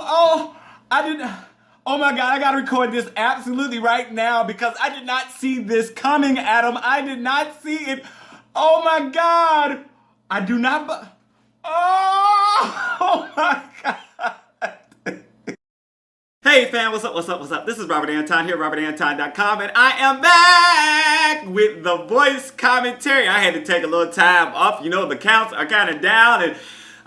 I didn't. Oh my God, I gotta record this absolutely right now because I did not see this coming, Adam. I did not see it. Oh my God. I do not. Oh my God. Hey fam, what's up, what's up, what's up? This is Robert Anton here, robertanton.com, and I am back with the voice commentary. I had to take a little time off. You know, the counts are kind of down and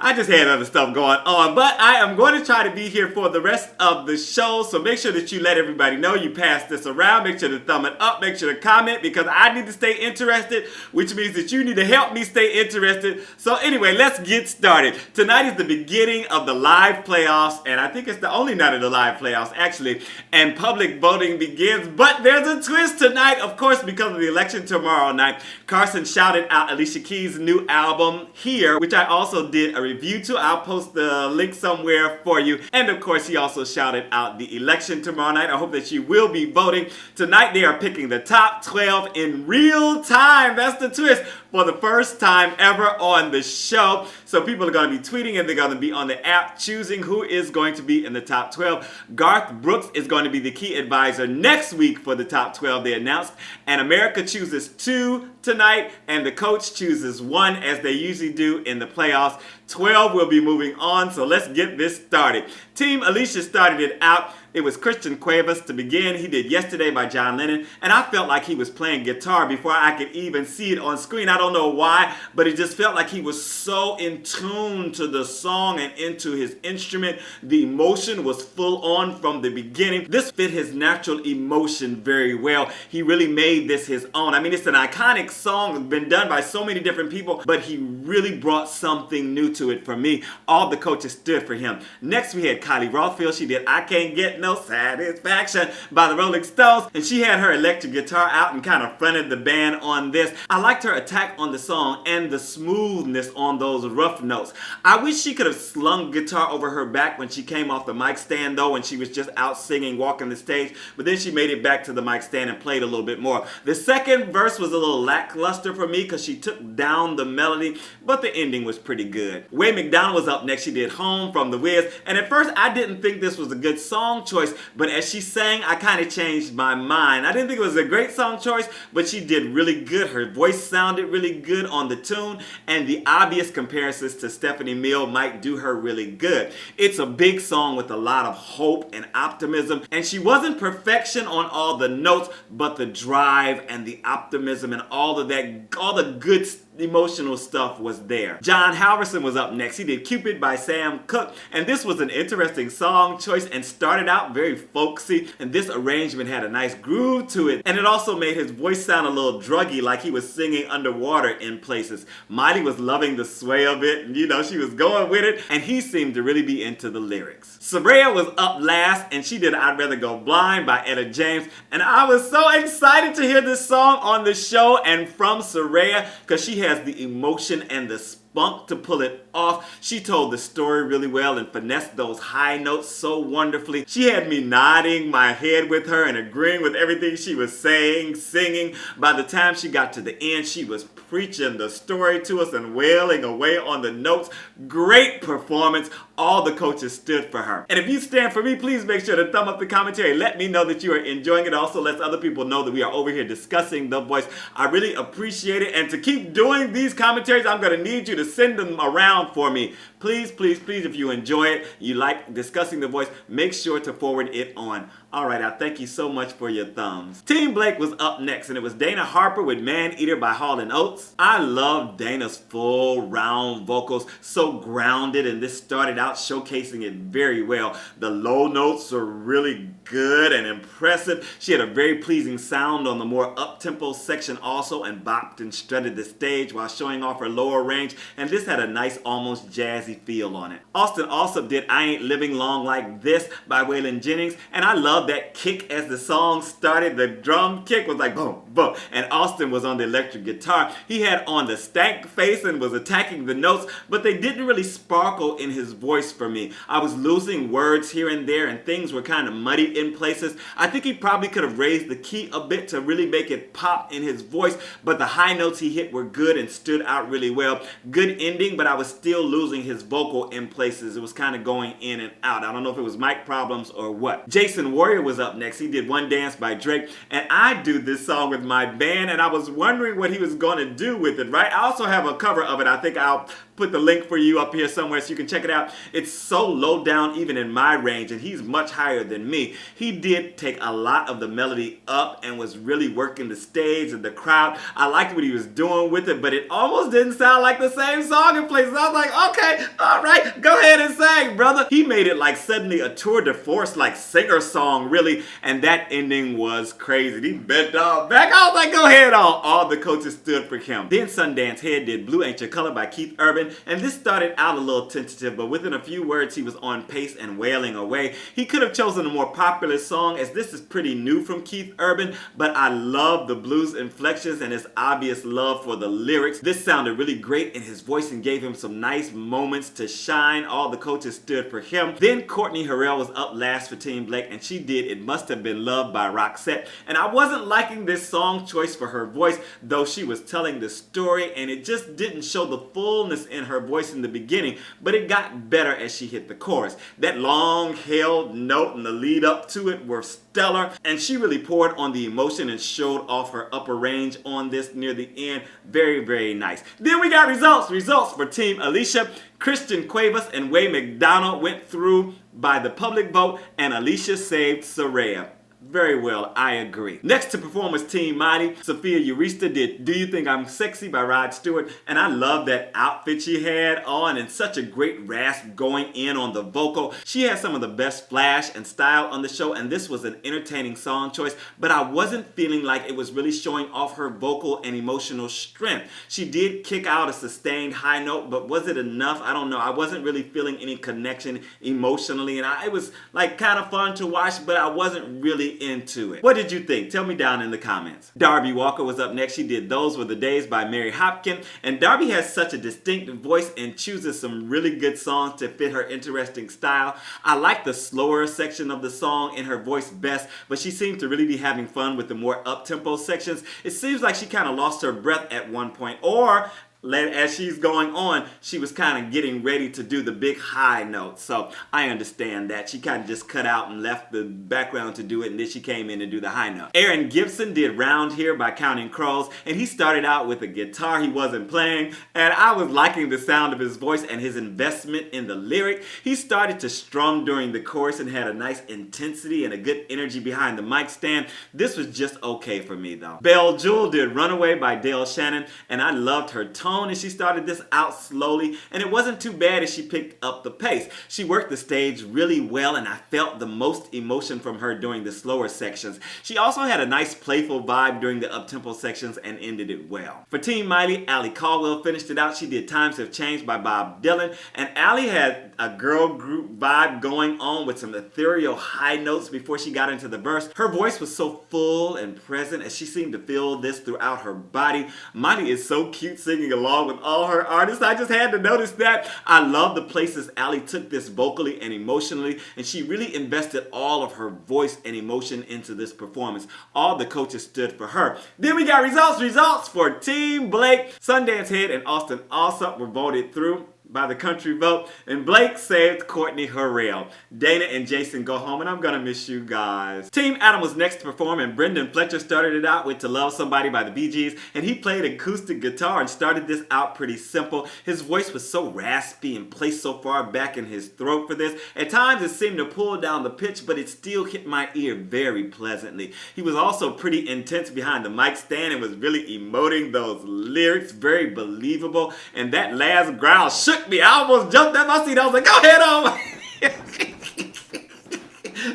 I just had other stuff going on, but I am going to try to be here for the rest of the show, so make sure that you let everybody know you pass this around. Make sure to thumb it up, make sure to comment, because I need to stay interested, which means that you need to help me stay interested. So anyway, let's get started. Tonight is the beginning of the live playoffs, and I think it's the only night of the live playoffs, actually, and public voting begins, but there's a twist tonight, of course, because of the election tomorrow night. Carson shouted out Alicia Keys' new album, Here, which I also did a review to. I'll post the link somewhere for you. And of course, he also shouted out the election tomorrow night. I hope that you will be voting. Tonight, they are picking the top 12 in real time. That's the twist. For the first time ever on the show. So people are going to be tweeting and they're going to be on the app choosing who is going to be in the top 12. Garth Brooks is going to be the key advisor next week for the top 12 they announced. And America chooses 2 tonight and the coach chooses 1 as they usually do in the playoffs. 12 will be moving on, so let's get this started. TeamAlicia started it out. It was Christian Cuevas to begin. He did Yesterday by John Lennon, and I felt like he was playing guitar before I could even see it on screen. I don't know why, but it just felt like he was so in tune to the song and into his instrument. The emotion was full on from the beginning. This fit his natural emotion very well. He really made this his own. I mean, it's an iconic song. It's been done by so many different people, but he really brought something new to it for me. All the coaches stood for him. Next, we had Kylie Rothfield. She did I Can't Get No Satisfaction by the Rolling Stones, and she had her electric guitar out and kind of fronted the band on this. I liked her attack on the song and the smoothness on those rough notes. I wish she could have slung guitar over her back when she came off the mic stand though, when she was just out singing, walking the stage, but then she made it back to the mic stand and played a little bit more. The second verse was a little lackluster for me because she took down the melody, but the ending was pretty good. McDonald was up next. She did Home from The Wiz, and at first I didn't think this was a good song choice, but as she sang, I kind of changed my mind. I didn't think it was a great song choice, but she did really good. Her voice sounded really good on the tune, and the obvious comparisons to Stephanie Mills might do her really good. It's a big song with a lot of hope and optimism, and she wasn't perfection on all the notes, but the drive and the optimism and all of that, all the good emotional stuff was there. John Halverson was up next. He did Cupid by Sam Cooke, and this was an interesting song choice and started out very folksy, and this arrangement had a nice groove to it, and it also made his voice sound a little druggy, like he was singing underwater in places. Miley was loving the sway of it, and you know, she was going with it, and he seemed to really be into the lyrics. Soraya was up last, and she did I'd Rather Go Blind by Etta James, and I was so excited to hear this song on the show and from Soraya, because she has the emotion and the spunk to pull it off. She told the story really well and finessed those high notes so wonderfully. She had me nodding my head with her and agreeing with everything she was saying, singing. By the time she got to the end, she was preaching the story to us and wailing away on the notes. Great performance. All the coaches stood for her. And if you stand for me, please make sure to thumb up the commentary. Let me know that you are enjoying it. Also, let other people know that we are over here discussing The Voice. I really appreciate it. And to keep doing these commentaries, I'm going to need you to send them around for me. Please, please, please, if you enjoy it, you like discussing The Voice, make sure to forward it on. All right, I thank you so much for your thumbs. TeamBlake was up next, and it was Dana Harper with Maneater by Hall & Oates. I love Dana's full, round vocals, so grounded, and this started out showcasing it very well. The low notes are really good and impressive. She had a very pleasing sound on the more up-tempo section also, and bopped and strutted the stage while showing off her lower range, and this had a nice, almost jazzy feel on it. Allsup did I Ain't Living Long Like This by Waylon Jennings, and I love that kick as the song started. The drum kick was like boom, boom, and Austin was on the electric guitar. He had on the stank face and was attacking the notes, but they didn't really sparkle in his voice for me. I was losing words here and there, and things were kind of muddy in places. I think he probably could have raised the key a bit to really make it pop in his voice, but the high notes he hit were good and stood out really well. Good ending, but I was still losing his vocal in places. It was kind of going in and out. I don't know if it was mic problems or what. Jason Warrior was up next. He did One Dance by Drake, and I do this song with my band, and I was wondering what he was going to do with it, right? I also have a cover of it. I think I'll put the link for you up here somewhere so you can check it out. It's so low down even in my range, and he's much higher than me. He did take a lot of the melody up and was really working the stage and the crowd. I liked what he was doing with it, but it almost didn't sound like the same song in places. I was like, okay, all right, go ahead and sing, brother. He made it like suddenly a tour de force, like singer song, really, and that ending was crazy. He bent down back. I was like, go ahead on. All the coaches stood for him. Then Sundance Head did Blue Ain't Your Color by Keith Urban, and this started out a little tentative, but within a few words he was on pace and wailing away. He could have chosen a more popular song, as this is pretty new from Keith Urban, but I love the blues inflections and his obvious love for the lyrics. This sounded really great in his voice and gave him some nice moments to shine. All the coaches stood for him. Then Courtney Harrell was up last for TeamBlake, and she did It Must Have Been Love by Roxette, and I wasn't liking this song choice for her voice, though she was telling the story, and it just didn't show the fullness in her voice in the beginning, but it got better as she hit the chorus. That long held note and the lead up to it were stellar, and she really poured on the emotion and showed off her upper range on this near the end. Very, very nice. Then we got results. Results for TeamAlicia. Chistian, Cuevas, and McDonald went through by the public vote, and Alicia saved Soraya. Very well, I agree. Next to perform was Team Miley. Sophia Urista did Do You Think I'm Sexy by Rod Stewart, and I love that outfit she had on and such a great rasp going in on the vocal. She had some of the best flash and style on the show, and this was an entertaining song choice, but I wasn't feeling like it was really showing off her vocal and emotional strength. She did kick out a sustained high note, but was it enough? I don't know. I wasn't really feeling any connection emotionally, and it was like kind of fun to watch, but I wasn't really into it. What did you think? Tell me down in the comments. Darby Walker was up next. She did Those Were the Days by Mary Hopkin, and Darby has such a distinct voice and chooses some really good songs to fit her interesting style. I like the slower section of the song in her voice best, but she seemed to really be having fun with the more up-tempo sections. It seems like she kind of lost her breath at one point, or as she's going on, she was kind of getting ready to do the big high note. So I understand that. She kind of just cut out and left the background to do it, and then she came in and do the high note. Aaron Gibson did Round Here by Counting Crows, and he started out with a guitar he wasn't playing, and I was liking the sound of his voice and his investment in the lyric. He started to strum during the chorus and had a nice intensity and a good energy behind the mic stand. This was just okay for me though. Belle Jewel did Runaway by Dale Shannon, and I loved her tone, and she started this out slowly, and it wasn't too bad as she picked up the pace. She worked the stage really well, and I felt the most emotion from her during the slower sections. She also had a nice playful vibe during the up-tempo sections and ended it well. For Team Miley, Allie Caldwell finished it out. She did Times Have Changed by Bob Dylan, and Allie had a girl group vibe going on with some ethereal high notes before she got into the verse. Her voice was so full and present as she seemed to feel this throughout her body. Miley is so cute singing along with all her artists. I just had to notice that. I love the places Allie took this vocally and emotionally, and she really invested all of her voice and emotion into this performance. All the coaches stood for her. Then we got results for TeamBlake. Sundance Head and Allsup were voted through by the country vote, and Blake saved Courtney Harrell. Dana and Jason go home, and I'm gonna miss you guys. Team Adam was next to perform, and Brendan Fletcher started it out with To Love Somebody by the Bee Gees, and he played acoustic guitar and started this out pretty simple. His voice was so raspy and placed so far back in his throat for this. At times it seemed to pull down the pitch, but it still hit my ear very pleasantly. He was also pretty intense behind the mic stand and was really emoting those lyrics, very believable, and that last growl shook me. I almost jumped out my seat. I was like, go ahead on.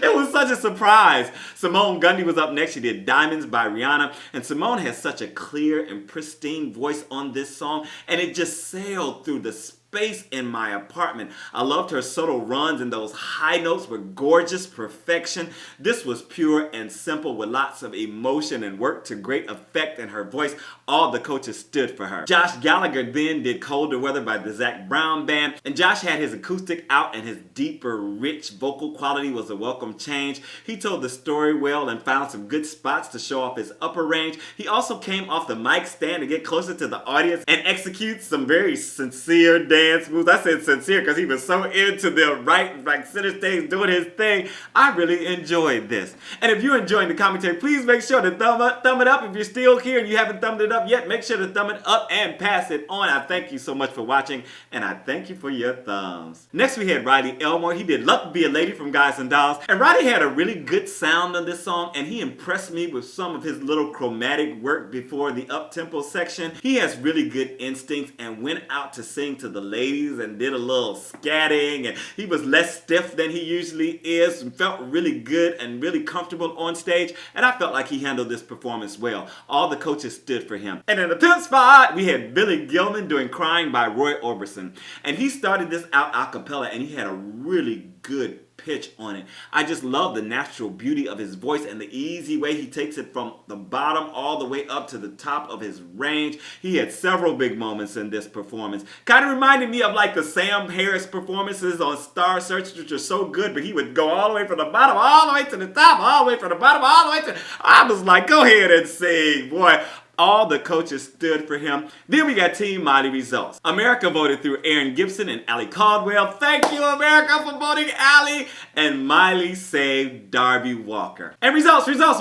It was such a surprise. Simone Gundy was up next. She did Diamonds by Rihanna, and Simone has such a clear and pristine voice on this song, and it just sailed through the space in my apartment. I loved her subtle runs, and those high notes were gorgeous perfection. This was pure and simple with lots of emotion and worked to great effect in her voice. All the coaches stood for her. Josh Gallagher then did Colder Weather by the Zac Brown Band, and Josh had his acoustic out, and his deeper, rich vocal quality was a welcome change. He told the story well and found some good spots to show off his upper range. He also came off the mic stand to get closer to the audience and execute some very sincere dance dance moves. I said sincere because he was so into the right center stage doing his thing. I really enjoyed this. And if you're enjoying the commentary, please make sure to thumb it up. If you're still here and you haven't thumbed it up yet, make sure to thumb it up and pass it on. I thank you so much for watching, and I thank you for your thumbs. Next we had Riley Elmore. He did Luck Be a Lady from Guys and Dolls. And Riley had a really good sound on this song, and he impressed me with some of his little chromatic work before the up-tempo section. He has really good instincts and went out to sing to the ladies and did a little scatting, and he was less stiff than he usually is and felt really good and really comfortable on stage, and I felt like he handled this performance well. All the coaches stood for him. And in the 10th spot, we had Billy Gilman doing Crying by Roy Orbison, and he started this out a cappella, and he had a really good pitch on it. I just love the natural beauty of his voice and the easy way he takes it from the bottom all the way up to the top of his range. He had several big moments in this performance. Kind of reminded me of like the Sam Harris performances on Star Search, which are so good, but he would go all the way from the bottom, all the way to the top, all the way from the bottom, all the way to... I was like, go ahead and sing, boy. All the coaches stood for him. Then we got Team Miley results. America voted through Aaron Gibson and Allie Caldwell. Thank you, America, for voting Allie. And Miley saved Darby Walker. And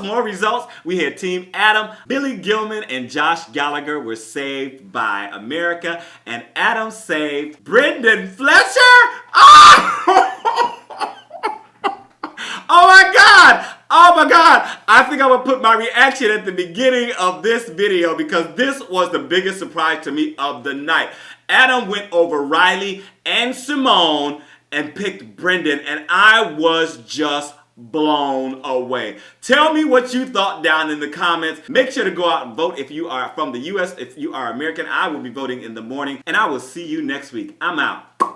more results. We had Team Adam. Billy Gilman and Josh Gallagher were saved by America. And Adam saved Brendan Fletcher. Oh! Oh my God! Oh my God! I think I'm gonna put my reaction at the beginning of this video because this was the biggest surprise to me of the night. Adam went over Riley and Simone and picked Brendan, and I was just blown away. Tell me what you thought down in the comments. Make sure to go out and vote if you are from the US. If you are American, I will be voting in the morning, and I will see you next week. I'm out.